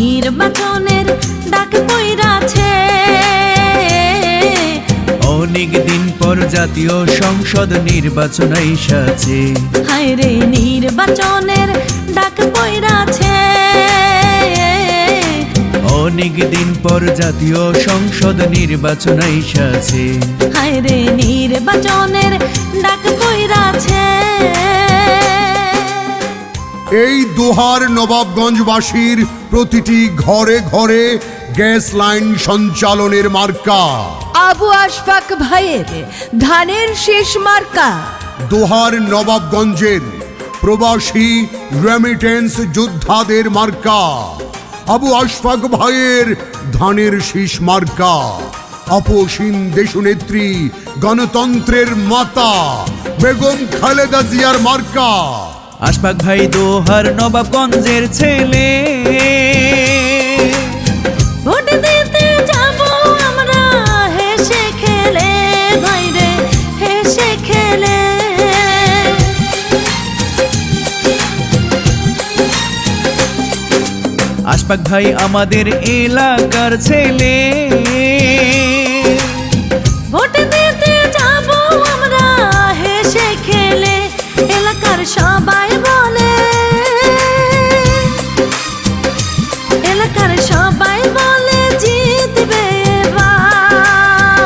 নির্বাচনের ডাক পইরাছে। অনেক দিন পর জাতীয় সংসদ নির্বাচন আইসাছে। হায়রে নির্বাচনের ডাক পইরাছে। অনেক দিন পর জাতীয় সংসদ নির্বাচন আইসাছে। হায়রে নির্বাচনের ডাক পইরাছে। এই দোহার নবাবগঞ্জবাসীর প্রতিটি ঘরে ঘরে গ্যাস লাইন সঞ্চালনের মার্কা আবু আশফাক ভাইয়ের ধানের শেষ মার্কা। দোহার নবাবগঞ্জের প্রবাসী রেমিটেন্স যোদ্ধাদের মার্কা আবু আশফাক ভাইয়ের ধানের শীষ মার্কা। আপসীন দেশনেত্রী গণতন্ত্রের মাতা বেগম খালেদা জিয়ার মার্কা। আশফাক ভাই দোহার নবাবগঞ্জের ছেলে। ভোট দিতে যাব আমরা হেসে খেলে, ভাইরে হেসে খেলে। আশফাক ভাই আমাদের এলাকার ছেলে। ভোট দিতে যাব আমরা হেসে খেলে। এলাকার সবাই বলে, এলাকার সবাই বলে জিতবে এবার।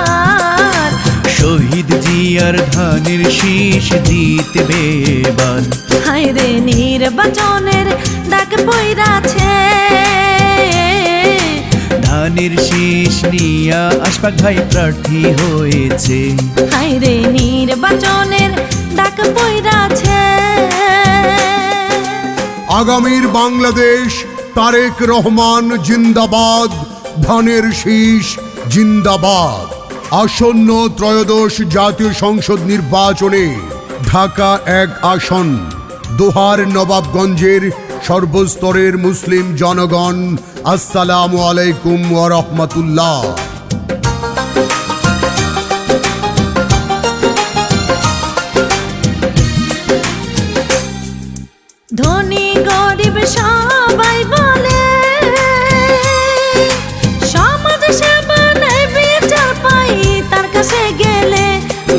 শহীদ জিয়ার ধানের শীষ জিতবে এবার। হায়রে নির্বাচনের ডাক পইরাছে। ধানের শীষ নিয়া আশফাক ভাই প্রার্থী হয়েছে। হায়রে নির্বাচনের ডাক পইরাছে। আগামীর বাংলাদেশ তারেক রহমান জিন্দাবাদ, ধানের শীষ জিন্দাবাদ। আসন্ন ত্রয়োদশ জাতীয় সংসদ নির্বাচনে ঢাকা 1 আসন দোহার নবাবগঞ্জের সর্বস্তরের মুসলিম জনগণ আসসালামু আলাইকুম ওয়া রাহমাতুল্লাহ। ধনী গরিব সবাই বলে সমাজ সেবা নাই বিচার পাই তার কাছে গেলে,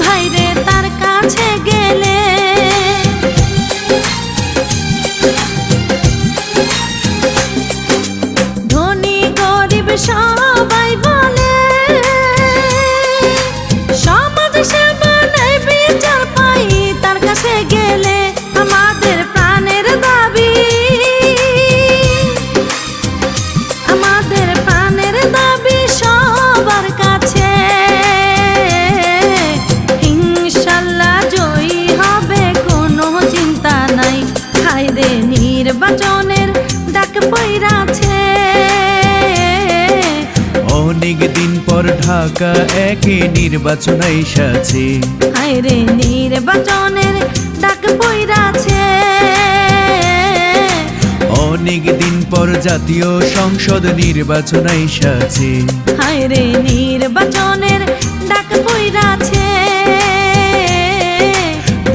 ভাইরে তার কাছে গেলে। ধনী গরিব সবাই বলে সমাজ সেবা নাই বিচার পাই তার কাছে গেলে। আমাদের প্রাণের দাবি, আমাদের প্রাণের দাবি সবার কাছে। ইনশাল্লাহ জয়ী হবে কোনো চিন্তা নাই। হায়রে নির্বাচনের ডাক পইরাছে। অনেক দিন পর ঢাকা 1 নির্বাচন আইসাছে। হায়রে নির্বাচনের ডাক পইরাছে। অনেক দিন পর জাতীয় সংসদ নির্বাচন আইসাছে। হায়রে নির্বাচনের ডাক পইরাছে।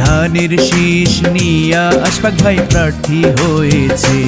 ধানের শীষ নিয়া আশফাক ভাই প্রার্থী হয়েছে।